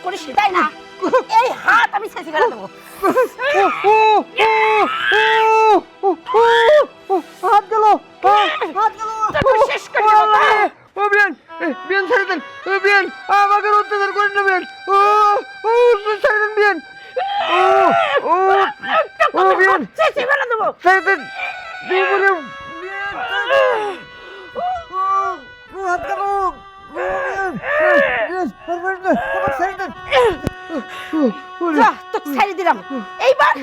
করিস তাই না? এই হাত আমি ছেঁচে ফেলে দেবো। হাত গেল, হাত গেল। তোকে শেষ করে দেবো। ও বিয়ান, বিয়ান ছেড়ে দেন, বিয়ান আমাকে অত্যাচার করেন না বিয়ান। ও ছেড়ে দেন বিয়ান। ও বিয়ান ছেঁচে ফেলে দেবো। ছেড়ে দেন। হাত গেল। যা, তোকে ছেড়ে দিলাম। এইবার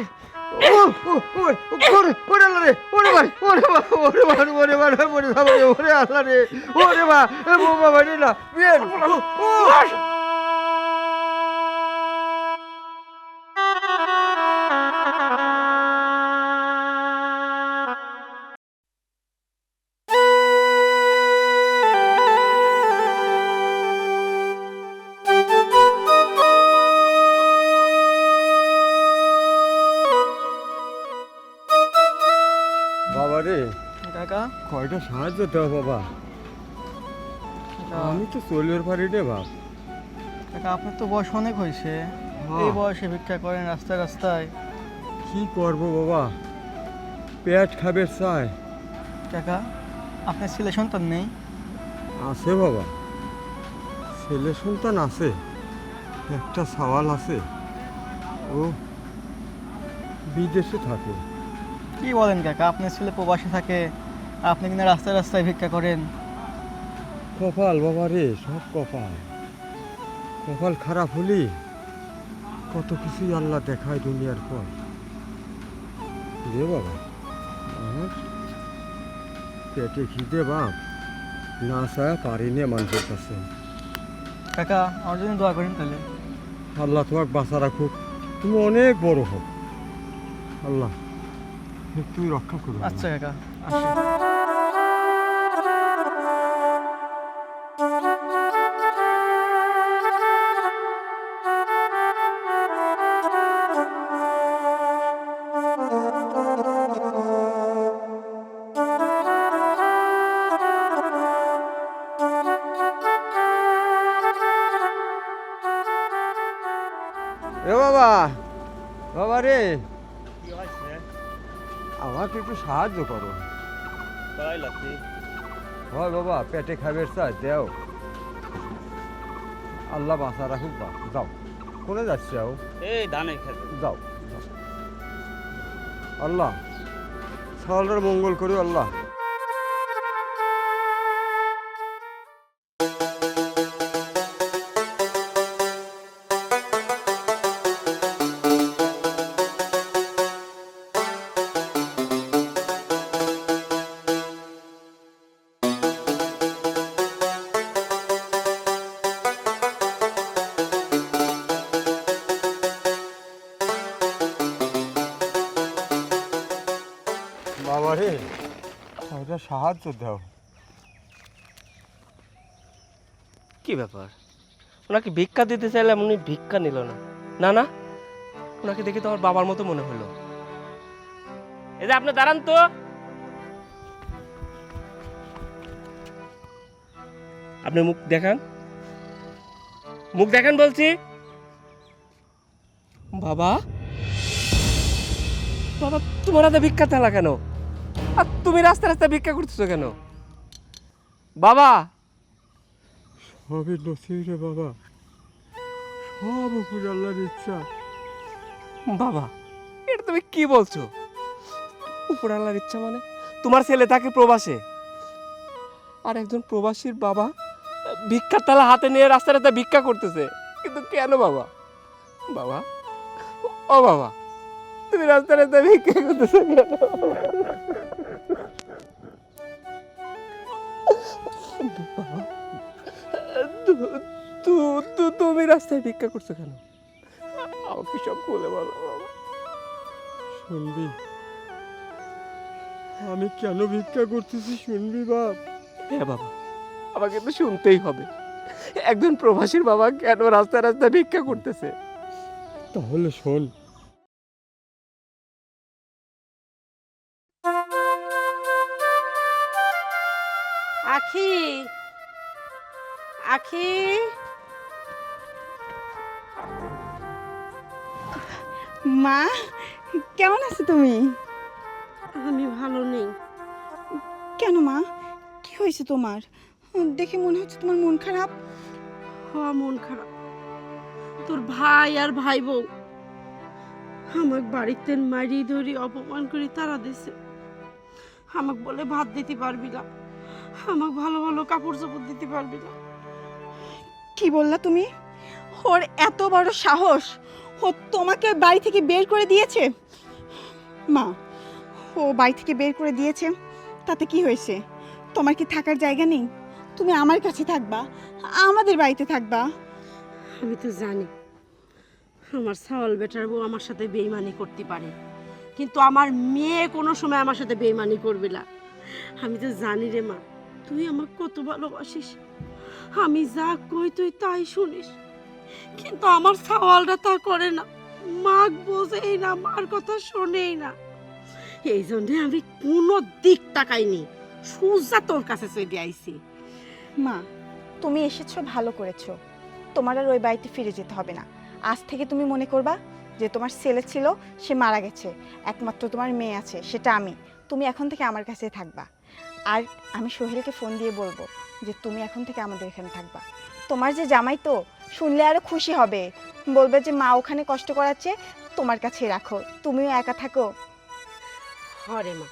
বাবা রে, কাকা কয়টা সাহায্য দাও বাবা। আমি তো চলিওর পারি রে বাপ। কাকা আপনার তো বয়স অনেক হয়েছে, এই বয়সে ভিক্ষা করেন রাস্তায় রাস্তায়। কি করব বাবা, পেট খাবে চাই। কাকা আপনার ছেলে সন্তান নেই? আছে বাবা, ছেলে সন্তান আছে, একটা সওয়াল আছে, ও বিদেশে থাকে। কি বলেন কাকা, আপনার ছেলে প্রবাসে থাকে, আপনি কিনা রাস্তায় রাস্তায় ভিক্ষা করেন? কপাল বাবা রে, সব কপাল। কপাল খারাপ হলি কত কিছুই আল্লাহ দেখায় দুনিয়ার পর। রে বাবা, আমার পেটে খিদে বাপ, না চায় পারি নে মানুষের কাছে। কাকা আমার জন্য দোয়া করেন তাহলে। আল্লাহ তোমাকে বাঁচা রাখুক, তুমি অনেক বড় হোক, আল্লাহ তুমি রক্ষা করো। আচ্ছা কাকা, আসি। এ বাবা, বাবা রে, আমাকে একটু সাহায্য করো। হয় বাবা, পেটে খাবে চাই দেও, আল্লাহ বাঁচা রাখুক। বা যাও, কোনে যাচ্ছি? যাও, এই ধানের খেতে যাও, আল্লাহ সকালের মঙ্গল করি আল্লাহ। বাবা রে, একটা সাহায্য দাও। কি ব্যাপার? ওনাকে ভিক্ষা দিতে চাইলাম, উনি ভিক্ষা নিল না। না না, ওনাকে দেখে তো আমার বাবার মতো মনে হলো। এই যে আপনি দাঁড়ান তো। আপনি মুখ দেখান, মুখ দেখান বলছি। বাবা, বাবা তোমার হাতে ভিক্ষা থালা কেন? আর তুমি রাস্তায় রাস্তায় ভিক্ষা করতেছো কেন বাবা? সবই নসিব রে বাবা, সব উপরে আল্লাহর ইচ্ছা। বাবা এটা তুমি কি বলছো? উপর আল্লাহর ইচ্ছা মানে? তোমার ছেলে থাকে প্রবাসে, আর একজন প্রবাসীর বাবা ভিক্ষার থালা হাতে নিয়ে রাস্তায় রাস্তায় ভিক্ষা করতেছে, কিন্তু কেন বাবা? বাবা, ও বাবা, তুমি রাস্তায় রাস্তায় ভিক্ষা করতেছো কেন? বাবা, তুমি রাস্তায় ভিক্ষা করছো কেন? আমাকে সব বলে বলো বাবা। শুনবি আমি কেন ভিক্ষা করতেছি? শুনবি বাপ? হ্যাঁ বাবা, আমাকে তো শুনতেই হবে। একজন প্রবাসীর বাবা কেন রাস্তায় রাস্তায় ভিক্ষা করতেছে? তাহলে শোন। আখি, আখি, মা, কেমন আছো তুমি? আমি ভালো নেই। কেন মা, কি হয়েছে তোমার? দেখে মনে হচ্ছে তোমার মন খারাপ। হওয়া মন খারাপ। তোর ভাই আর ভাই বউ আমাকে বাড়িতে মারি ধরি অপমান করে তারা দিছে। আমাকে বলে ভাত দিতে পারবি না, আমাকে ভালো ভালো কাপড় চোপড় দিতে পারবি না। কি বললা তুমি? ওর এত বড় সাহস, ও তোমাকে বাড়ি থেকে বের করে দিয়েছে? মা, ও বাড়ি থেকে বের করে দিয়েছে তাতে কি হয়েছে? তোমার কি থাকার জায়গা নেই? তুমি আমার কাছে থাকবা, আমাদের বাড়িতে থাকবা। আমি তো জানি আমার ছাওয়াল বেটার বউ আমার সাথে বেইমানি করতে পারে, কিন্তু আমার মেয়ে কোনো সময় আমার সাথে বেইমানি করবে না। আমি তো জানি রে মা, তুই আমাকে কত ভালোবাসিস। আমি যা কই তুই তাই শুনিস, কিন্তু আমার ছাওয়ালটা তা করে না। মাক বোঝেই না, মার কথা শোনেই না। এই জন্যে আমি কোনো দিক তাকাইনি, সুজা তোর কাছে চলে আইছি। মা, তুমি এসেছো ভালো করেছো। তোমার আর ওই বাড়িতে ফিরে যেতে হবে না। আজ থেকে তুমি মনে করবা যে তোমার ছেলে ছিল, সে মারা গেছে, একমাত্র তোমার মেয়ে আছে, সেটা আমি। তুমি এখন থেকে আমার কাছে থাকবা। আর আমি সোহেলকে ফোন দিয়ে বলবো যে তুমি এখন থেকে আমাদের এখানে থাকবা। তোমার যে জামাই তো শুনলে আরো খুশি হবে, বলবে যে মা ওখানে কষ্ট করাচ্ছে, তোমার কাছে রাখো, তুমিও একা থাকো। হরে মা,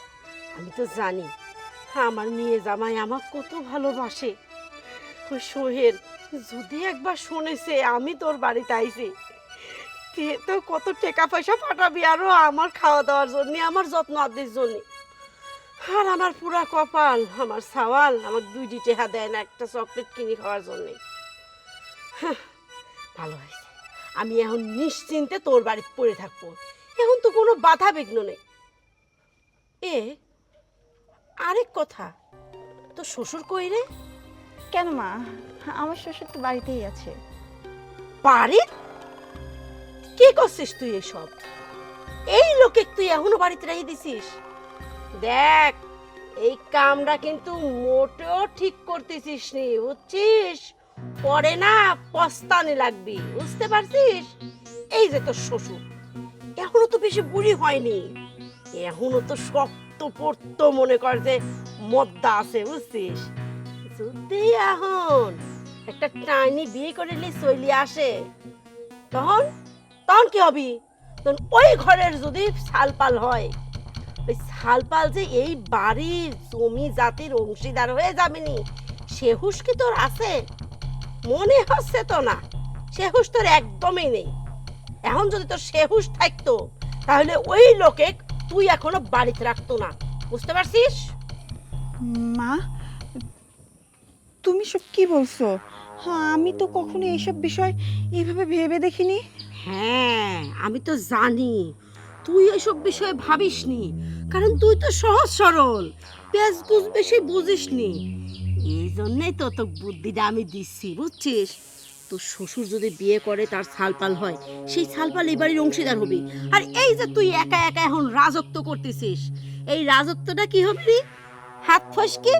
আমি তো জানি আমার মেয়ে জামাই আমার কত ভালোবাসে। ওই সোহেল যদি একবার শুনেছে আমি তোর বাড়িতে আইছি, তে তো কত টাকা পয়সা পাঠাবি আরো আমার খাওয়া দাওয়ার জন্য, আমার যত্ন আদির জন্য। আর আমার পুরা কপাল, আমার সাওয়াল আমার 2টি টাকা দেয় না একটা চকলেট কিনে খাওয়ার জন্যে। ভালো হয়েছে, আমি এখন নিশ্চিন্তে তোর বাড়িতে পড়ে থাকবো। এখন তো কোনো বাধা বিঘ্ন নেই। আরেক কথা, তো শ্বশুর কই রে? কেন মা, আমার শ্বশুর তো বাড়িতেই আছে। বাড়ি? কি করছিস তুই এসব? এই লোকে তুই এখনো বাড়িতে রেখে দিছিস? দেখ, এই কামটা কিন্তু মোটেও ঠিক করতেছিস নি, বুঝছিস? পরে না পস্তানি লাগবি, বুঝতে পারছিস? এই যে তোর শ্বশুর এখনো তো বেশি বুড়ি হয়নি, এখনো তো শক্ত পড়তো, মনে কর যে মদ্দা আছে, বুঝছিস? যদি এখন একটা টাইনি বিয়ে করে চলে আসে, তখন তখন কি হবি? তখন ওই ঘরের যদি ছালপাল হয়, ওই ছালপাল যে এই বাড়ির জমি জাতির অংশীদার হয়ে যাবেনি, সে হুঁশ কি তোর আছে? মনে হচ্ছে তো না, সে হুঁশ তোর একদমই নেই। এখন যদি তোর সে হুঁশ থাকতো, তাহলে ওই লোকে তুই এখনো বাড়িতে রাখতো না, বুঝতে পারছিস? মা, তুমি সব কি বলছো? হ্যাঁ, আমি তো কখনো এইসব বিষয় এইভাবে ভেবে দেখিনি। হ্যাঁ, আমি তো জানি তুই এসব বিষয়ে ভাবিসনি, কারণ তুই তো সহজ সরল, পেঁচ গুজ বেশি বুঝিসনি। এই জন্যই তো তোর বুদ্ধিটা আমি দিচ্ছি, বুঝছিস? তোর শ্বশুর যদি বিয়ে করে, তার ছালপাল হয়, সেই ছালপাল এই বাড়ির অংশীদার হবে। আর এই যে তুই একা একা এখন রাজত্ব করতেছিস, এই রাজত্বটা কি হবে? হাত ফসকে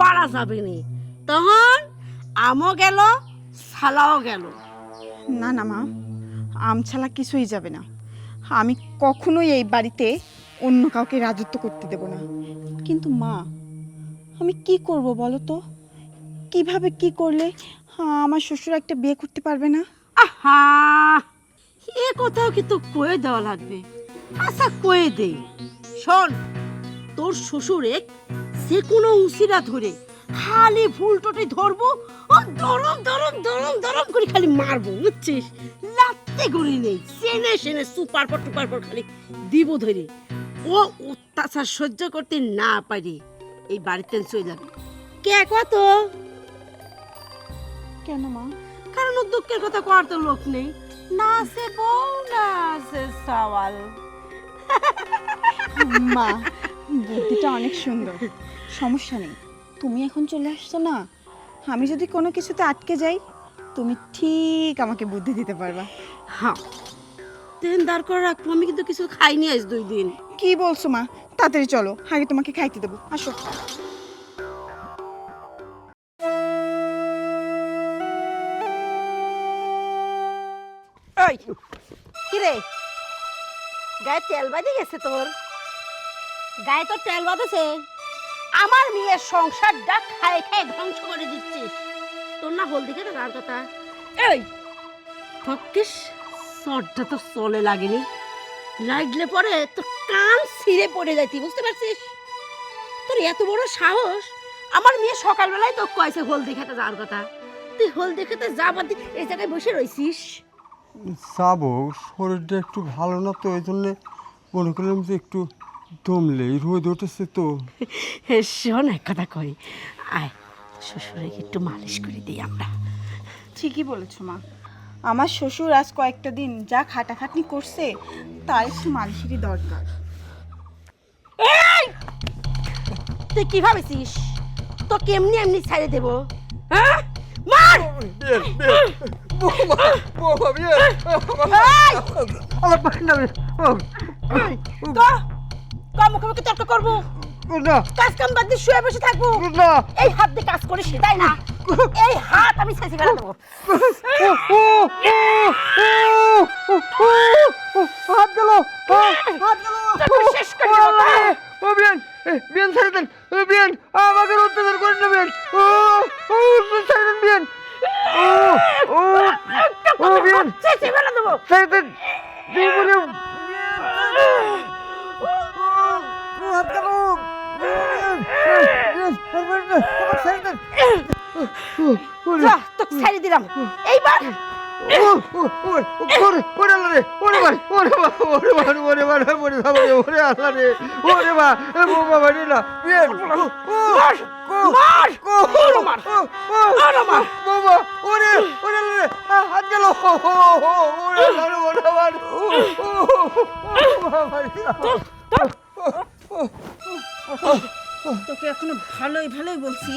বাড়া যাবে নি, তখন আমও গেল, ছালাও গেল। না না মা, আম ছাড়া কিছুই যাবে না। আমি কখনোই এই বাড়িতে অন্য কাউকে রাজত্ব করতে দেব না। কিন্তু মা, আমি কি করব বলো তো? কিভাবে কি করলে আমার শ্বশুর একটা বিয়ে করতে পারবে না? আহা, এ কথাও কি তো কয়ে দেওয়া লাগবে? আচ্ছা, কয়ে দেই। শোন, তোর শ্বশুরে যে কোনো উসিরা ধরে খালি ফুলটোটি ধরবো, ও দরম দরম দরম দরম করে খালি মারবো, বুঝছিস? লাত্তে গুলি নেই, সেনে সেনে সুপার পর টুপার পর খালি দিব ধরে। ও অত্যাচার সহ্য করতে না পারি এই বাড়িতে চলে যাবে। কে কত? কেন মা? কারণ ওর দুঃখের কথা করার তো লোক নেই। না আছে বউ, না আছে সাওয়াল। মা, বুদ্ধিটা অনেক সুন্দর, সমস্যা নেই। তুমি এখন চলে আসছো না, আমি যদি কোনো কিছুতে আটকে যাই, তুমি ঠিক আমাকে বুদ্ধি দিতে পারবা। হ্যাঁ, ট্রেন দাঁড় করে রাখবো, আমি কিন্তু কিছু খাইনি আজ 2 দিন। কি বলছো মা? তাড়াতাড়ি চলো, আগে তোমাকে খাইতে দেবো, আসো। এই কি রে, গায়ে তেল বাঁধে গেছে তোর? গায়ে তোর তেল বাঁধেছে? আমার মেয়ের সংসারটা খায় খায় ধ্বংস করে দিচ্ছিস। তোর না হলদি খেতে তার কথা। এই ফকিস, সরটা তো চলে লাগেনি, লাগলে পরে তোর কান ছিঁড়ে পড়ে যাইতি, বুঝতে পারছিস? তোর এত বড় সাহস, আমার মেয়ে সকালবেলায় তো কয়েছে হলদি খেতে যাওয়ার কথা, তুই হলদি খেতে যাবার দিন এই জায়গায় বসে রইছিস। যাবো, শরীরটা একটু ভালো না তো, এই জন্যে মনে করলাম যে একটু দমলে, রোদ উঠেছে তো। শোন, এক কথা কই, আয় শ্বশুরকে একটু মালিশ করে দিই আমরা। ঠিকই বলেছো মা, আমার শ্বশুর আজ কয়েকটা দিন যা খাটাখাটনি করছে তার একটু মালিশেরই দরকার। এই তুই কি ভাবেছিস তো কেমনি এমনি ছেড়ে দেবো? হ্যাঁ, মার! মুখোমুখি তর্ক করবো? কাজ কাম বাদ দিয়ে শুয়ে বসে থাকবো? এই হাত দিয়ে কাজ করিস, তাই না? এই হাত আমি ছেঁচে ফেলে দেবো। হাত গেল, হাত গেল, শেষ করে দেবো। ও বিয়ান, বিয়ান ছেড়ে দেন, বিয়ান আমাকে অত্যাচার করেন না বিয়ান, ছেড়ে দেন বিয়ান, বিয়ান ছেঁচে ফেলে দেবো। ছেড়ে দেন, হাত গেল, ছেড়ে দেন, যা, তোকে ছেড়ে দিলাম। এইবার তোকে এখনো ভালোই ভালোই বলছি,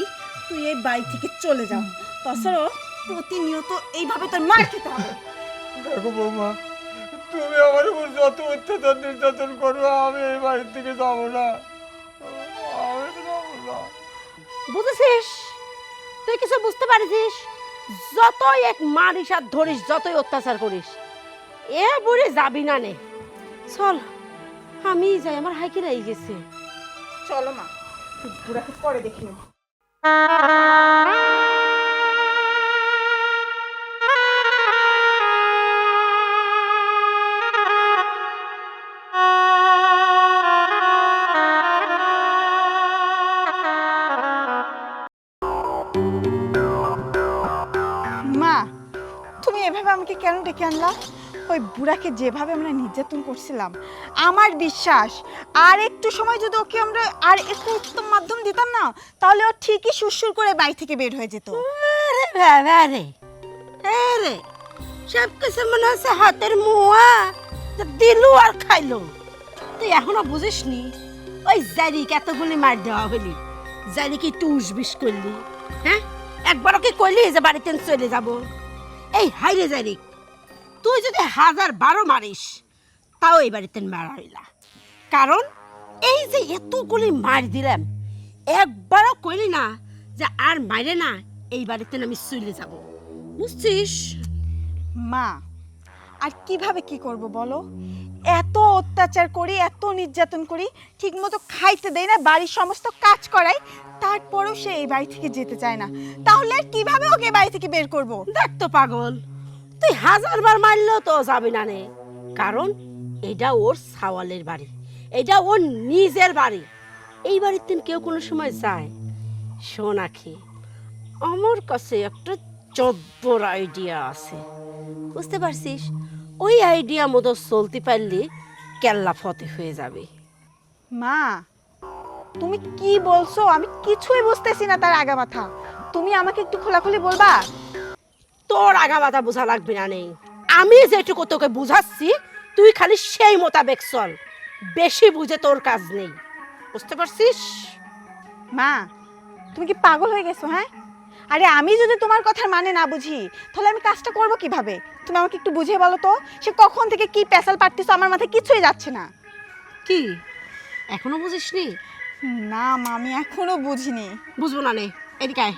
তুই এই বাড়ি থেকে চলে যা, তাছাড়া প্রতিনিয়ত এইভাবে তোর মার খেতে হবে। দেখো বৌমা, তুমি আমার উপর যত অত্যাচার নির্যাতন করবো আমি এই বাড়ির থেকে যাবো না, আমি যাবো না। বুঝেছিস? তুই কিছু বুঝতে পারছিস? যতই এক মারিস আর ধরিস, যতই অত্যাচার করিস, এ বুড়ি যাবি না নে। চল আমি যাই, আমার হাইকে রাই গেছে। চলো মা, বুড়াকে পরে দেখি নেব। মা, তুমি এভাবে আমাকে কেন ডেকে আনলা? ওই বুড়াকে যেভাবে আমরা নির্যাতন করছিলাম, আমার বিশ্বাস আর একটু সময় যদি ওকে আমরা আর একটু উত্তম মাধ্যম দিতাম না, তাহলে ও ঠিকই সুরসুর করে বাড়ি থেকে বের হয়ে যেত। আরে বাবা রে, আরে সব কিছু মনে হচ্ছে হাতের মুয়া দিলু আর খাইলো। তুই এখনো বুঝিসনি? ওই জারিক এতগুলি মার দেওয়া হলি, জারিক একটু উসবিস করলি, হ্যাঁ? একবারও কি কইলি যে বাড়িতে চলে যাব? এই হাইরে জারিক, তুই যদি 1012 মারিস তাও এই বাড়িতে মারা হইলা, কারণ এই যে এতগুলি মার দিলাম, একবারও কইলি না যে আর মাইরে না এই বাড়িতে আমি চলে যাব, বুঝছিস? মা, আর কিভাবে কি করব বলো? এত অত্যাচার করি, এত নির্যাতন করি, ঠিকমতো খাইতে দেই না, বাড়ির সমস্ত কাজ করাই, তারপরেও সে এই বাড়ি থেকে যেতে চায় না। তাহলে আর কিভাবে ওকে বাড়ি থেকে বের করব? দেখ তো পাগল, তুই 1000বার মারলেও তো যাবি না নে, কারণ এটা ওর সাওয়ালের বাড়ি, এটা ওর নিজের বাড়ি। এই বাড়িতে কেউ কোনো সময় যায়? শোন আখি, আমার কাছে একটা জব্বর আইডিয়া আছে, বুঝতে পারছিস? ওই আইডিয়া মতো চলতে পারলে কেল্লা ফতে হয়ে যাবে। মা, তুমি কি বলছো? আমি কিছুই বুঝতেছি না তার আগা মাথা। তুমি আমাকে একটু খোলাখুলি বলবা? তোর আগা মাথা বোঝা লাগবে না, নেই আমি যেটুকু তোকে বুঝাচ্ছি তুই খালি সেই মোতাবেক চল, বেশি বুঝে তোর কাজ নেই, বুঝতে পারছিস? মা, তুমি কি পাগল হয়ে গেছো? হ্যাঁ, আরে আমি যদি তোমার কথার মানে না বুঝি তাহলে আমি কাজটা করব কিভাবে? তুমি আমাকে একটু বুঝিয়ে বলো তো। সে কখন থেকে কি পেশাল পাড়তেছো, আমার মাথায় কিছুই যাচ্ছে না। কি এখনো বুঝিসনি? না মা, আমি এখনো বুঝিনি। বুঝবো না নে, এদিকে আয়।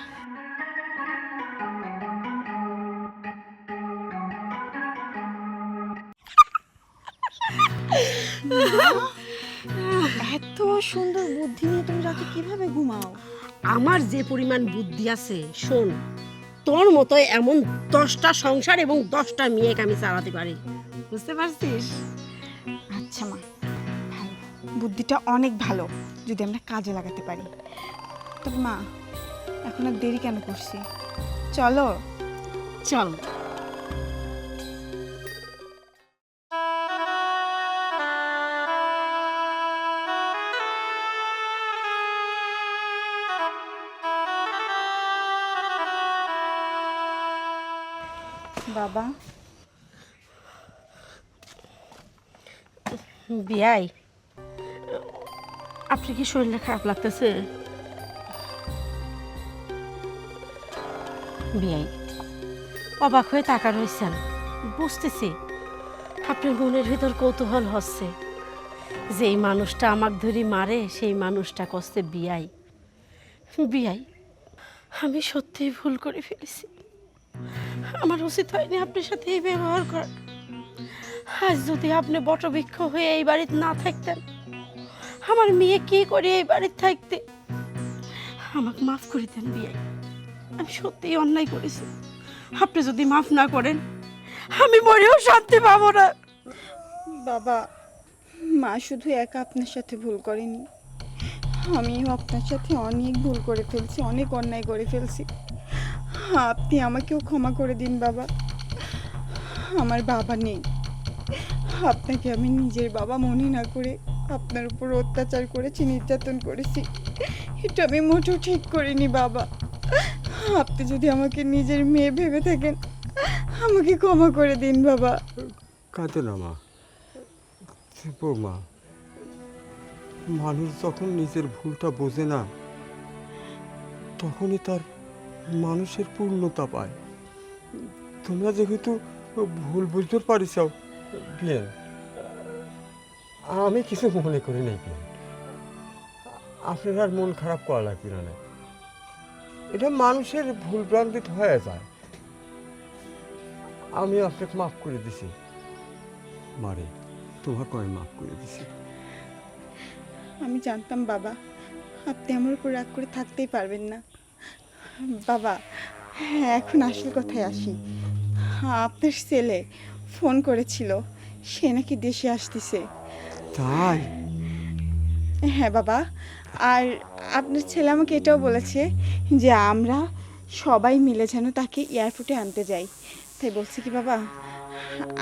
এত সুন্দর বুদ্ধি নিয়ে তুমি রাতে কিভাবে ঘুমাও? আমার যে পরিমাণ বুদ্ধি আছে শোন, তোর মতো এমন 10টা সংসার এবং 10টা মেয়েকে আমি চালাতে পারি, বুঝতে পারছিস? আচ্ছা মা, ভালো, বুদ্ধিটা অনেক ভালো যদি আমরা কাজে লাগাতে পারি। তবে মা, এখন আর দেরি কেন করছি? চলো। চল। বাবা, বিয়াই, আপনি কি শরীরটা খারাপ লাগতেছে? বিয়াই অবাক হয়ে তাকা রয়েছেন, বুঝতেছি আপনার মনের ভিতর কৌতূহল হচ্ছে। যেই মানুষটা আমাকে ধরি মারে সেই মানুষটা কষ্টে বিয়াই। বিয়াই, আমি সত্যিই ভুল করে ফেলেছি। আমার উচিত হয়নি আপনার সাথে এই ব্যবহার করা। আজ যদি আপনি বটবৃক্ষ হয়ে এই বাড়িতে না থাকতেন, আমার মেয়ে কি করে এই বাড়িতে থাকতে? আমাকে মাফ করে দেন বিয়াই, আমি সত্যিই অন্যায় করেছি। আপনি যদি মাফ না করেন আমি মরেও শান্তি পাবো না। বাবা, মা শুধু একা আপনার সাথে ভুল করেনি, আমিও আপনার সাথে অনেক ভুল করে ফেলছি, অনেক অন্যায় করে ফেলছি। আপনি আমাকেও ক্ষমা করে দিন বাবা। আমার বাবা নেই, আপনাকে আমি নিজের বাবা মনে না করে আপনার উপর অত্যাচার করেছি, নির্যাতন করেছি। এটা আমি মোটেও ঠিক করিনি বাবা। আপনি যদি আমাকে নিজের মেয়ে ভেবে থাকেন, আমাকে ক্ষমা করে দিন বাবা। কাঁদে না মা, বৌমা, মানুষ যখন নিজের ভুলটা বোঝে না তখনই তার মানুষের পূর্ণতা পায়। তোমরা যেহেতু ভুল বুঝতে পারিস বিয়ে, আমি কিছু মনে করি নাই বিয়ে, আপনার আর মন খারাপ করা লাগবে না। এটা মানুষের ভুল ভ্রান্তি হয়ে যায়। আমি আপনাকে মাফ করে দিছি মারে, তোমাকে আমি মাফ করে দিছি। আমি জানতাম বাবা আপনি আমার উপর রাগ করে থাকতেই পারবেন না। বাবা, হ্যাঁ, এখন আসল কথায় আসি। আপনার ছেলে ফোন করেছিল, সে নাকি দেশে আসতেছে। তাই? হ্যাঁ বাবা, আর আপনার ছেলে আমাকে এটাও বলেছে যে আমরা সবাই মিলে যেন তাকে এয়ারপোর্টে আনতে যাই। তাই বলছি কি বাবা,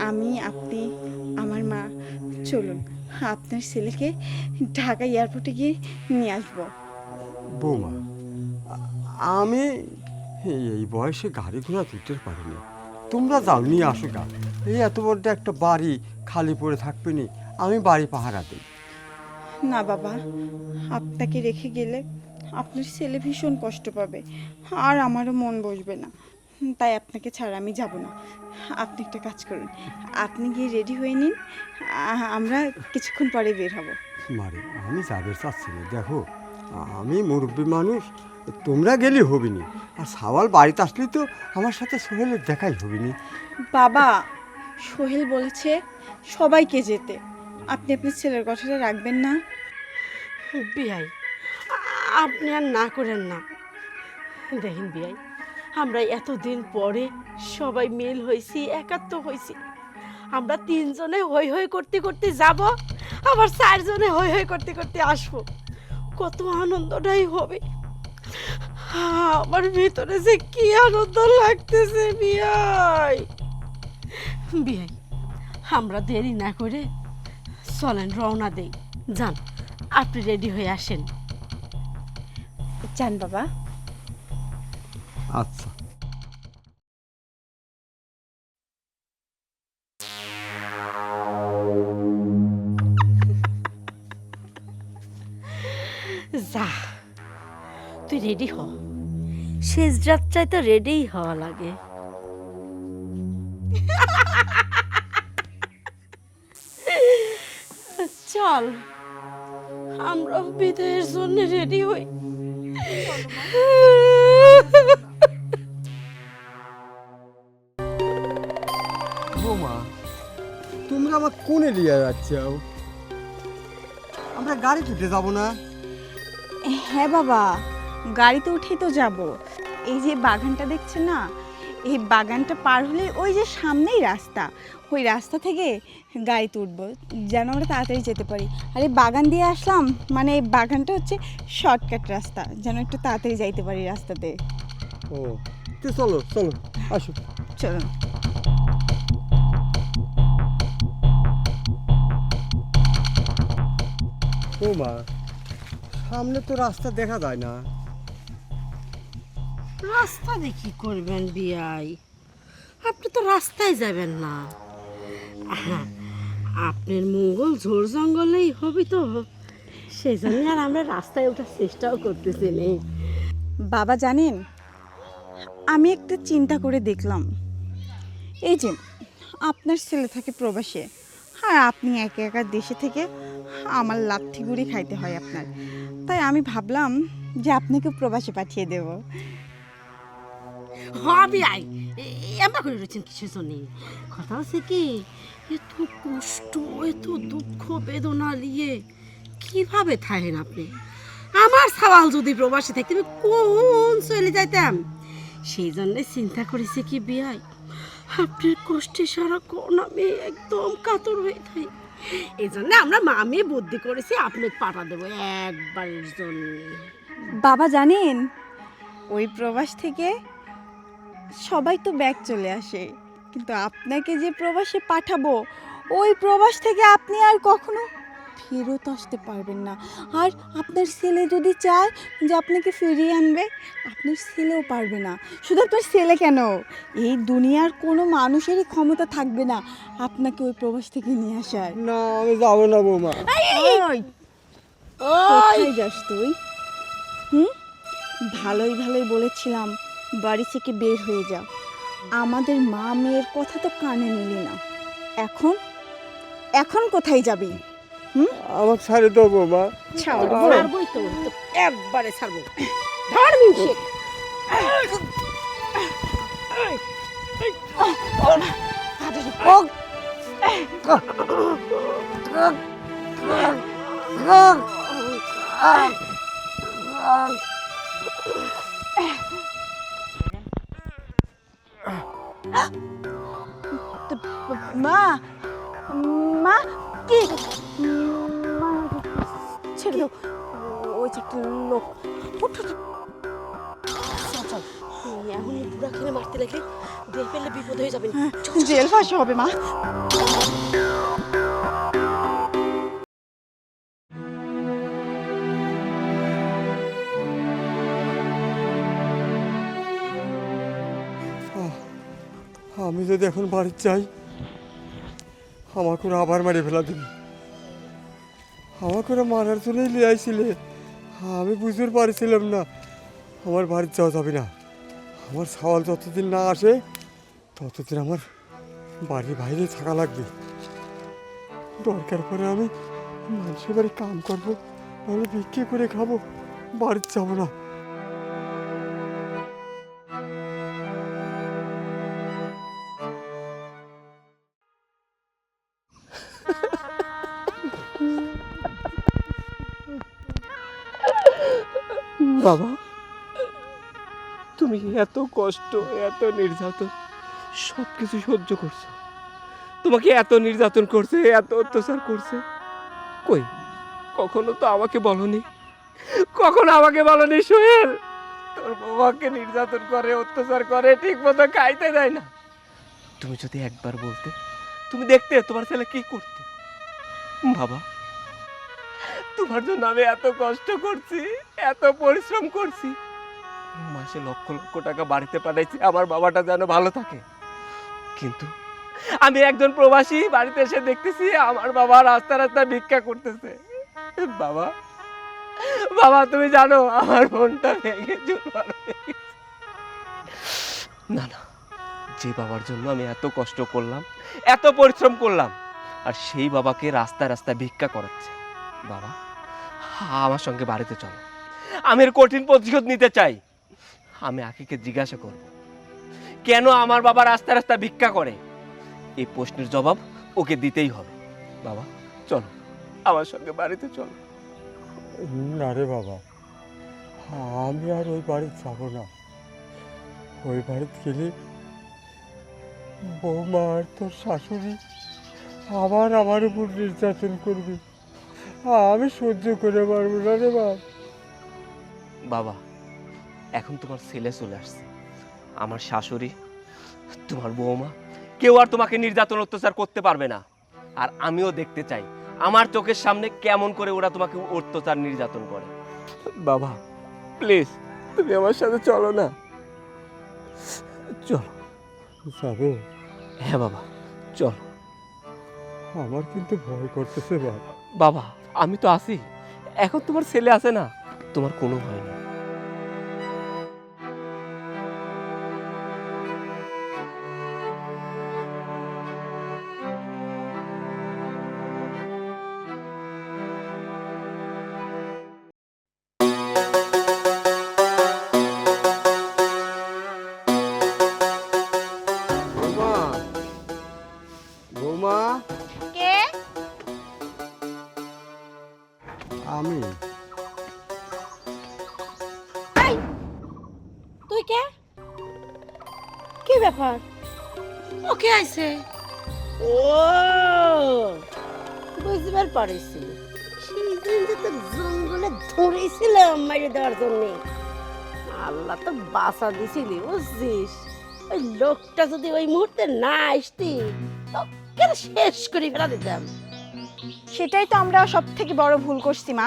আমি, আপনি, আমার মা, চলুন আপনার ছেলেকে ঢাকা এয়ারপোর্টে গিয়ে নিয়ে আসবো। বৌমা, আমি এই বয়সে গাড়ি ঘোড়া তুলতে পারিনি, তোমরা যাও নিয়ে আসো গা। এই এত বড় একটা বাড়ি খালি পড়ে থাকবে নি, আমি বাড়ি পাহারা দিই। না বাবা, আপনাকে রেখে গেলে আপনার ছেলে ভীষণ কষ্ট পাবে, আর আমারও মন বসবে না। তাই আপনাকে ছাড়া আমি যাব না। আপনি একটা কাজ করুন, আপনি গিয়ে রেডি হয়ে নিন, আমরা কিছুক্ষণ পরে বের হব। মারে, আমি যাবে চাচ্ছি না। দেখো, আমি মুরব্বী মানুষ, তোমরা গেলে হবিনি, আর সাওয়াল বাড়িতে আসলে তো আমার সাথে সোহেলের দেখাই হবিনি। বাবা, সোহেল বলেছে সবাইকে যেতে, আপনি আপনার ছেলের কথাটা রাখবেন না? বিয়াই, আপনি আর না করেন না। দেখেন বিয়াই, আমরা এতদিন পরে সবাই মিল হয়েছি, একাত্ম হয়েছি। আমরা 3 জনে হই হই করতে করতে যাব, আবার 4 জনে হই হই করতে করতে আসবো। কত আনন্দটাই হবে। আমার ভিতরে যে কি আনন্দ লাগতেছে বিয়াই। বিয়াই, আমরা দেরি না করে চলেন রওনা দেই। যান, আপনি রেডি হয়ে আসেন। যান বাবা। আচ্ছা। যা, তুই রেডি হ। শেষ যাত্রায় তো রেডিই হওয়া লাগে। চল, আমরা বিদায়ের জন্য রেডি হই। বৌমা, তোমরা আমার কোনে নিয়ে যাচ্ছ? আমরা গাড়িতে উঠে যাবো না? হ্যাঁ বাবা, গাড়িতে উঠেই তো যাব। এই যে বাগানটা দেখছেন না, এই বাগানটা পার হলে ওই যে সামনেই রাস্তা, ওই রাস্তা থেকে গাড়িতে উঠবো যেন আমরা তাড়াতাড়ি যেতে পারি। আর এই বাগান দিয়ে আসলাম, মানে এই বাগানটা হচ্ছে শর্টকাট রাস্তা, যেন একটু তাড়াতাড়ি যাইতে পারি রাস্তাতে। ও তো চলো চলো আসো। চলুন। ও মা, সামনে তো রাস্তা দেখা যায় না। রাস্তা দিয়ে কি করবেন বিয়াই? আপনি তো রাস্তায় যাবেন না। আপনার মঙ্গল ঝোড় জঙ্গলেই হবি তো, সেই জন্য আর আমরা রাস্তায় ওঠার চেষ্টাও করতেছি নেই। বাবা জানেন, আমি একটা চিন্তা করে দেখলাম, এই যে আপনার ছেলে থাকে প্রবাসে, আর আপনি একা একা দেশে থেকে আমার লাথি গুড়ি খাইতে হয় আপনার, তাই আমি ভাবলাম যে আপনাকে প্রবাসে পাঠিয়ে দেব। হবি আই এমন করে রয়েছেন কিছুর জন্য। কথা হচ্ছে কি, এত কষ্ট এত দুঃখ বেদনা নিয়ে কিভাবে থাকেন আপনি? আমার সওয়াল যদি প্রবাসী থাকতে আমি কোন চলে যাইতাম। সেই জন্য চিন্তা করেছি কি বিয়াই, আপনার কষ্টে সারাক্ষণ আমি একদম কাতর হয়ে থাকি। এই জন্য আমরা মামি বুদ্ধি করেছি আপনাকে পাঠা দেবো একবারের জন্য। বাবা জানেন, ওই প্রবাস থেকে সবাই তো ব্যাক চলে আসে, কিন্তু আপনাকে যে প্রবাসে পাঠাবো, ওই প্রবাস থেকে আপনি আর কখনো ফেরত আসতে পারবেন না। আর আপনার ছেলে যদি চায় যে আপনাকে ফিরিয়ে আনবে, আপনার ছেলেও পারবে না। শুধু আপনার ছেলে কেন, এই দুনিয়ার কোনো মানুষেরই ক্ষমতা থাকবে না আপনাকে ওই প্রবাস থেকে নিয়ে আসার। না আমি যাবো না বৌমা। ওই কোথায় যাস তুই? ভালোই ভালোই বলেছিলাম বাড়ি থেকে বের হয়ে যা, আমাদের মা মেয়ের কথা তো কানে নিলি না। এখন এখন কোথায় যাবি? আমার ছাড়ে দাও বৌমা। ছাড়বই তো, তো একবারে ছাড়বো। ধর মিনসে। মা, মা কি? ছেড়ে দাও, ওই যে একটা লোক। উঠ, উঠ। চল চল, এখন বুড়া খেলে মারতে লেগে দিয়ে ফেললে বিপদ হয়ে যাবে। জেল ফাঁসি হবে মা। আমি যদি এখন বাড়ি যাই, আমাকে ওরা আবার মারি ফেলা দিবি। আমাকে ওরা মারার জন্যই লিয়ে আইছিলে, আমি বুঝতে পারছিলাম না আমার বাড়ি যাওয়া যাবে না। আমার সওয়াল যতদিন না আসে ততদিন আমার বাড়ির বাইরে থাকা লাগবে। দরকার পরে আমি মানুষের বাড়ি কাম করবো, নাহলে বিক্রি করে খাবো, বাড়ি যাবো না। বাবা, তুমি এত কষ্ট এত নির্যাতন সব কিছু সহ্য করছো, তোমাকে এত নির্যাতন করছে এত অত্যাচার করছে, কই কখনো তো আমাকে বলনি, কখনো আমাকে বলনি সোহেল তোর বাবাকে নির্যাতন করে অত্যাচার করে ঠিক মতো খাইতে দেয় না। তুমি যদি একবার বলতে, তুমি দেখতে তোমার ছেলে কি করতে। বাবা, তোমার জন্য আমি এত কষ্ট করছি এত পরিশ্রম করছি, মাসে লক্ষ লক্ষ টাকা বাড়িতে পাঠাইছি আমার বাবাটা যেন ভালো থাকে, কিন্তু আমি একজন প্রবাসী বাড়িতে এসে দেখতেছি আমার বাবা রাস্তা রাস্তা ভিক্ষা করতেছে। বাবা, বাবা তুমি জানো আমার মনটা ভেঙে চুরমার হয়ে গেছে। না না, যে বাবার জন্য আমি এত কষ্ট করলাম এত পরিশ্রম করলাম, আর সেই বাবাকে রাস্তা রাস্তা ভিক্ষা করাচ্ছে। বাবা, আমার সঙ্গে বাড়িতে চলো, আমি এর কঠিন প্রতিশোধ নিতে চাই। আমি আকিকে জিজ্ঞাসা করব কেন আমার বাবা রাস্তা রাস্তা ভিক্ষা করে, এই প্রশ্নের জবাব ওকে দিতেই হবে। বাবা চলো, আমার সঙ্গে বাড়িতে চলো। না রে বাবা, আমি আর ওই বাড়ি যাবো না। ওই বাড়িতে গেলে বৌমা আর তোর শাশুড়ি আবার আমার উপর নির্যাতন করবে, আমি সহ্য করে পারবো না রে বাবা। বাবা, এখন তোমার ছেলে চলে আসছে, আমার শাশুড়ি, তোমার বৌমা, কেউ আর তোমাকে নির্যাতন অত্যাচার করতে পারবে না। আর আমিও দেখতে চাই আমার চোখের সামনে কেমন করে ওরা তোমাকে অত্যাচার নির্যাতন করে। বাবা প্লিজ, তুমি আমার সাথে চলো না। চলো। যাবো? হ্যাঁ বাবা, চলো। আমার কিন্তু ভয় করতেছে বাবা। বাবা আমি তো আছি, এখন তোমার ছেলে আছে না, তোমার কোনো ভয় নেই। বৌমা, বৌমা, কে? আমি। তুই কে? কি ব্যাপার? ওকে আইছে? ও বুঝবার পারিছি, সেই দিন যে তোর জঙ্গলে ধরেছিলাম মাইরে দেওয়ার জন্য। আল্লাহ তো বাঁচা দিছিলি, বুঝছিস? ওই লোকটা যদি ওই মুহূর্তে না আসতি, তোকে শেষ করে ফেলা দিতাম। সেটাই তো আমরা সব থেকে বড় ভুল করছি মা।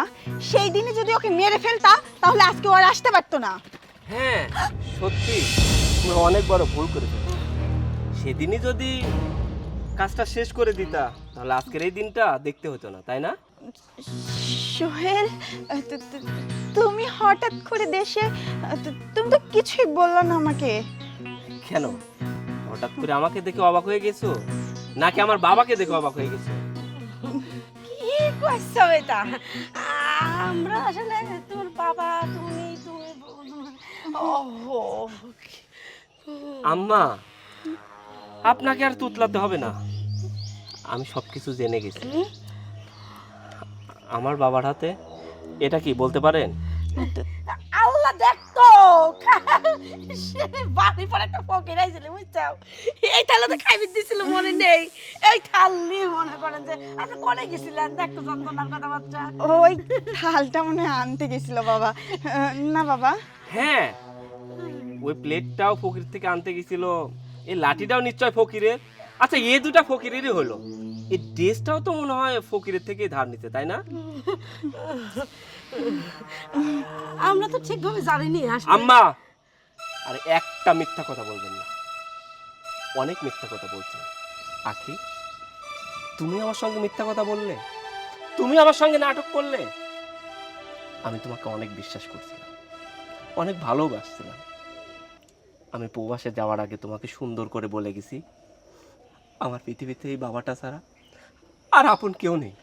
সেই দিনে যদি ওকে মেরে ফেলতা তাহলে আজকে ও আর আসতে পারতো না। হ্যাঁ সত্যি, তুমি অনেক বড় ভুল করে ফেলেছো। সেদিনই যদি কাজটা শেষ করে দিতা তাহলে আজকের এই দিনটা দেখতে হতো না, তাই না? সোহেল, তুমি হঠাৎ করে দেশে, তুমি তো কিছুই বললো না আমাকে। কেন, হঠাৎ করে আমাকে দেখে অবাক হয়ে গেছো নাকি আমার বাবাকে দেখে অবাক হয়ে গেছো? কি কইছো এটা? আমরা আসলে তোর বাবা, তুমি ওহো। আম্মা, আপনাকে আর তুতলাতে হবে না, আমি সবকিছু জেনে গেছি। আমার বাবার হাতে এটা কি বলতে পারেন? আল্লাহ দেখতো সে বাড়ি পর একটা ফকির আইছিল, বুঝছো? এই থালা তো খাইবি দিছিল, মনে নেই? এই থাল নিয়ে মনে করেন যে আপনি কোনে গেছিলেন, দেখতো যন্ত্রণার কথাবার্তা। ওই থালটা মনে হয় আনতে গেছিল বাবা। না বাবা। হ্যাঁ, ওই প্লেটটাও ফকির থেকে আনতে গেছিল, এই লাঠিটাও নিশ্চয় ফকিরের। আচ্ছা এই দুটা ফকিরেরই হলো, এই ড্রেসটাও তো মনে হয় ফকিরের থেকেই ধার নিতে, তাই না? আমরা তো ঠিকভাবে জানিনি আসলে। আম্মা, আরে একটা মিথ্যা কথা বলবেন না, অনেক মিথ্যা কথা বলছেন। আখি, তুমি আমার সঙ্গে মিথ্যা কথা বললে, তুমি আমার সঙ্গে নাটক করলে। আমি তোমাকে অনেক বিশ্বাস করছিলাম, অনেক ভালোবাসছিলাম। আমি প্রবাসে যাওয়ার আগে তোমাকে সুন্দর করে বলে গেছি, আমার পৃথিবীতে এই বাবাটা ছাড়া আর আপন কেউ নেই।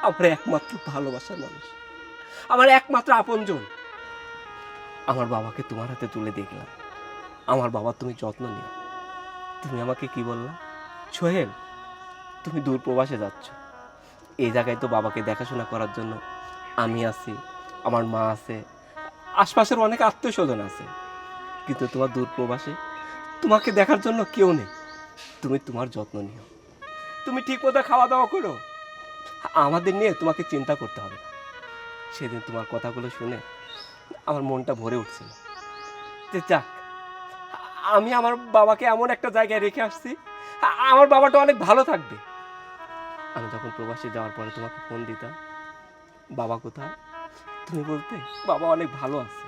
আমার একমাত্র ভালোবাসার মানুষ, আমার একমাত্র আপনজন। আমার বাবাকে তোমার হাতে তুলে দেখলাম, আমার বাবার তুমি যত্ন নিও। তুমি আমাকে কি বললা? সোহেল, তুমি দূর প্রবাসে যাচ্ছ, এই জায়গায় তো বাবাকে দেখাশোনা করার জন্য আমি আছি, আমার মা আছে, আশপাশের অনেক আত্মীয় স্বজন আছে, কিন্তু তোমার দূর প্রবাসে তোমাকে দেখার জন্য কেউ নেই। তুমি তোমার যত্ন নিও, তুমি ঠিক মতো খাওয়া দাওয়া করো, আমাদের নিয়ে তোমাকে চিন্তা করতে হবে না। সেদিন তোমার কথাগুলো শুনে আমার মনটা ভরে উঠছিল যে যাক, আমি আমার বাবাকে এমন একটা জায়গায় রেখে আসছি, আমার বাবাটা অনেক ভালো থাকবে। আমি যখন প্রবাসে যাওয়ার পরে তোমাকে ফোন দিতাম, বাবা কোথায়, তুমি বলতে বাবা অনেক ভালো আছে,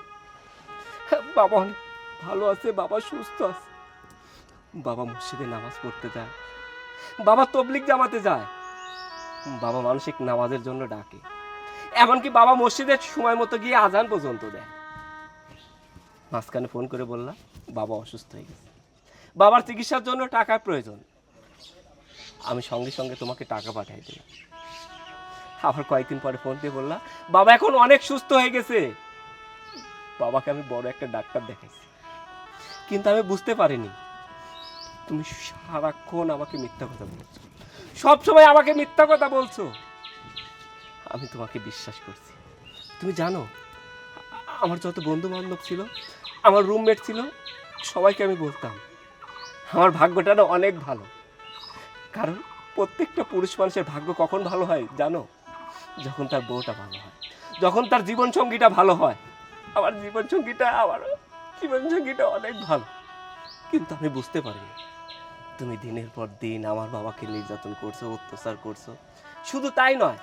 বাবা অনেক ভালো আছে, বাবা সুস্থ আছে, বাবা মসজিদে নামাজ পড়তে যায়, বাবা তবলিগ জামাতে যায়, বাবা মানসিক নামাজের জন্য ডাকে, এমনকি বাবা মসজিদের সময় মতো গিয়ে আজান পর্যন্ত দেয়। মাঝখানে ফোন করে বললাম বাবা অসুস্থ হয়ে গেছে, বাবার চিকিৎসার জন্য টাকার প্রয়োজন। আমি সঙ্গে সঙ্গে তোমাকে টাকা পাঠিয়ে দিলাম। আবার কয়েকদিন পরে ফোন দিয়ে বললাম বাবা এখন অনেক সুস্থ হয়ে গেছে। বাবাকে আমি বড় একটা ডাক্তার দেখাইছি, কিন্তু আমি বুঝতে পারিনি তুমি সারাক্ষণ আমাকে মিথ্যা কথা বলছো, সবসময় আমাকে মিথ্যা কথা বলছো। আমি তোমাকে বিশ্বাস করছি। তুমি জানো, আমার যত বন্ধু বান্ধব ছিল, আমার রুমমেট ছিল, সবাইকে আমি বলতাম আমার ভাগ্যটা না অনেক ভালো। কারণ প্রত্যেকটা পুরুষ মানুষের ভাগ্য কখন ভালো হয় জানো? যখন তার বউটা ভালো হয়, যখন তার জীবনসঙ্গীটা ভালো হয়। আমার জীবনসঙ্গীটা অনেক ভালো, কিন্তু আমি বুঝতে পারিনি তুমি দিনের পর দিন আমার বাবাকে নির্যাতন করছো, অত্যাচার করছো। শুধু তাই নয়,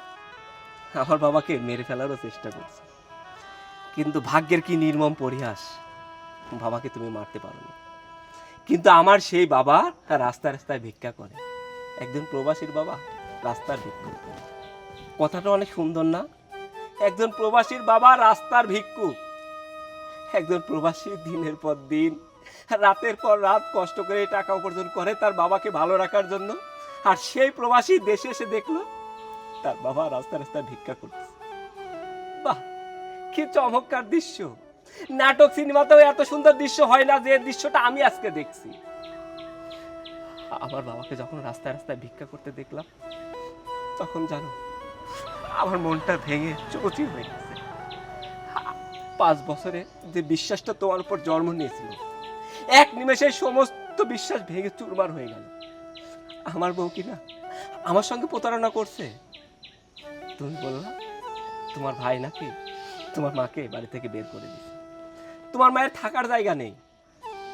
আমার বাবাকে মেরে ফেলারও চেষ্টা করছো। কিন্তু ভাগ্যের কি নির্মম পরিহাস, বাবাকে তুমি মারতে পারোনি। কিন্তু আমার সেই বাবা রাস্তায় রাস্তায় ভিক্ষা করে, একজন প্রবাসীর বাবা রাস্তার ভিক্ষুক। কথাটা অনেক সুন্দর না? একজন প্রবাসীর বাবা রাস্তার ভিক্ষুক। একজন প্রবাসী দিনের পর দিন, রাতের পর রাত কষ্ট করে টাকা উপার্জন করে তার বাবাকে ভালো রাখার জন্য। আর সেই প্রবাসী দেশে এসে দেখলো তার বাবা রাস্তায় রাস্তায় ভিক্ষা করতেছে। বাহ, কি চমৎকার দৃশ্য! নাটক সিনেমাতেও এত সুন্দর দৃশ্য হয় না, যে দৃশ্যটা আমি আজকে দেখছি। আমার বাবাকে যখন রাস্তায় রাস্তায় ভিক্ষা করতে দেখলাম, তখন জানো আমার মনটা ভেঙে চৌচির হয়ে গেছে। 5 বছরে যে বিশ্বাসটা তোমার উপর জন্ম নিয়েছিল, এক নিমেষে সমস্ত বিশ্বাস ভেঙে চুরমার হয়ে গেল। আমার বউ কি না আমার সঙ্গে প্রতারণা করছে? তুমি বললা তোমার ভাই নাকি তোমার মাকে বাড়ি থেকে বের করে দিয়েছে, তোমার মায়ের থাকার জায়গা নেই।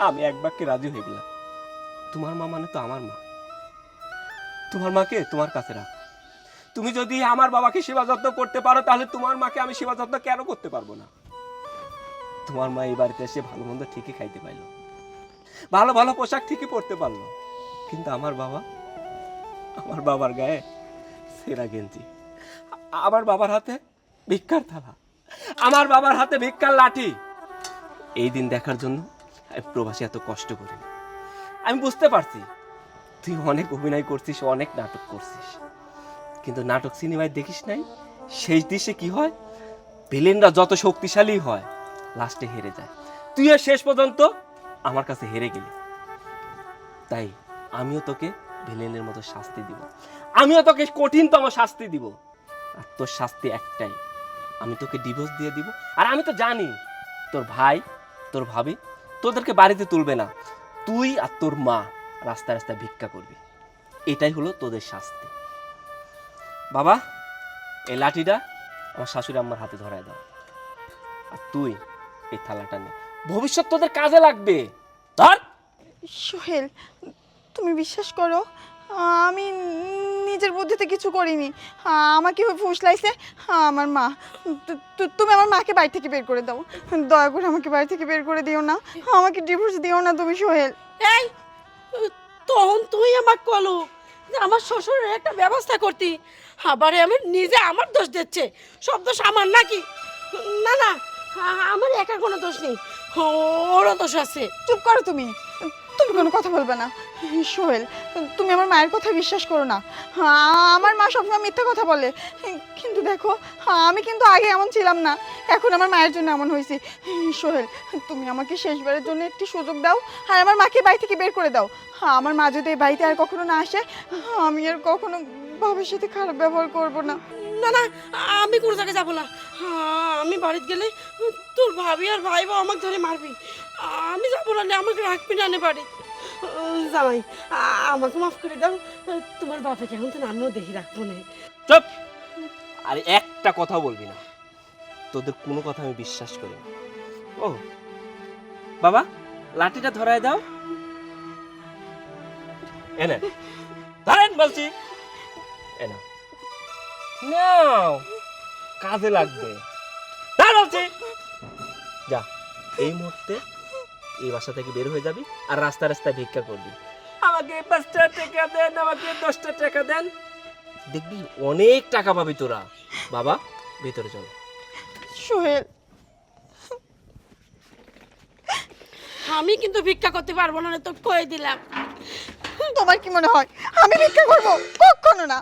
আমি এক বাক্যে রাজি হয়ে গেলাম। তোমার মা মানে তো আমার মা, তোমার মাকে তোমার কাছে রাখ। তুমি যদি আমার বাবাকে সেবা যত্ন করতে পারো, তাহলে তোমার মাকে আমি সেবা যত্ন কেন করতে পারবো না? তোমার মা এই বাড়িতে এসে ভালো মন্দ ঠিকই খাইতে পারলো, ভালো ভালো পোশাক ঠিকই পরতে পারলো, কিন্তু আমার বাবার গায়ে সেরা গেঞ্জি, আমার বাবার হাতে ভিক্ষার থালা, আমার বাবার হাতে ভিক্ষার লাঠি। এই দিন দেখার জন্য আমি প্রবাসী এত কষ্ট করি। আমি বুঝতে পারছি তুই অনেক অভিনয় করছিস, অনেক নাটক করছিস, কিন্তু নাটক সিনেমায় দেখিস নাই শেষ দৃশ্যে কি হয়? ভিলেনরা যত শক্তিশালী হয় লাস্টে হেরে যায়। তুইও শেষ পর্যন্ত আমার কাছে হেরে গেলি। তাই আমিও তোকে ভিলেনের মতো শাস্তি দিব, আমিও তোকে কঠিনতম শাস্তি দিব। আর তোর শাস্তি একটাই, আমি তোকে ডিভোর্স দিয়ে দিব। আর আমি তো জানি তোর ভাই তোর ভাবি তোদেরকে বাড়িতে তুলবে না, তুই আর তোর মা রাস্তায় রাস্তায় ভিক্ষা করবি। এটাই হলো তোদের শাস্তি। বাবা, এই লাঠিটা আমার শাশুড়ি আম্মার হাতে ধরায় দাও, আর তুই এই থালাটা নে, ভবিষ্যৎ তোদের কাজে লাগবে। ধর। সোহেল, তুমি বিশ্বাস করো, আমি নিজের বুদ্ধিতে কিছু করিনি। আমাকে ওই ফুসলাইছে আমার মা। তুমি আমার মাকে বাড়ি থেকে বের করে দাও, দয়া করে আমাকে বাড়ি থেকে বের করে দিও না, আমাকে ডিভোর্স দিও না তুমি সোহেল। এই, তখন তুই আমাকে কলো যে আমার শ্বশুরের একটা ব্যবস্থা করতি, আবারে আমি নিজে আমার দোষ দিচ্ছে। সব দোষ আমার নাকি? না না, আমার একার কোনো দোষ নেই, ওরও দোষ আছে। চুপ করো তুমি, তুমি কোনো কথা বলবে না। সোহেল, তুমি আমার মায়ের কথা বিশ্বাস করো না। আমার মা সবসময় মিথ্যা কথা বলে, কিন্তু দেখো আমি কিন্তু আগে এমন ছিলাম না, এখন আমার মায়ের জন্য এমন হয়েছি। সোহেল, তুমি আমাকে শেষবারের জন্য একটি সুযোগ দাও, আর আমার মাকে বাড়ি থেকে বের করে দাও। আমার মা যদি এই বাড়িতে আর কখনো না আসে, আমি আর কখনো বাবার সাথে খারাপ ব্যবহার করবো না। না না, আমি কোনো জায়গায় যাবো না। আমি বাড়িতে গেলে তোর ভাবি আর ভাই বা আমাকে ধরে মারবি। আমি যাবো না, আমাকে রাখবি না বাড়ি। জামাই, আমাকে মাফ করে দাও। তোমার বাপেকে এখন তো আমিও দেখি রাখবো না। চুপ! আরে একটা কথা বলবি না, তোদের কোনো কথা আমি বিশ্বাস করি না। ও বাবা, লাঠিটা ধরায় দাও। এনে ধরেন বলছি, এনে নাও, কাজে লাগবে। ধর বলছি। যা, এই মুহূর্তে এই বাসা থেকে বের হয়ে যাবি, আর রাস্তা রাস্তায় ভিক্ষা করবি। আমাকে 5টা টাকা দেন, আমাকে 10টা টাকা দেন, দেখবি অনেক টাকা পাবি তোরা। বাবা, ভিতরে চল। সোহেল, আমি কিন্তু ভিক্ষা করতে পারবো না, তো কয়ে দিলাম। তোমার কি মনে হয় আমি ভিক্ষা করবো? কখনো না।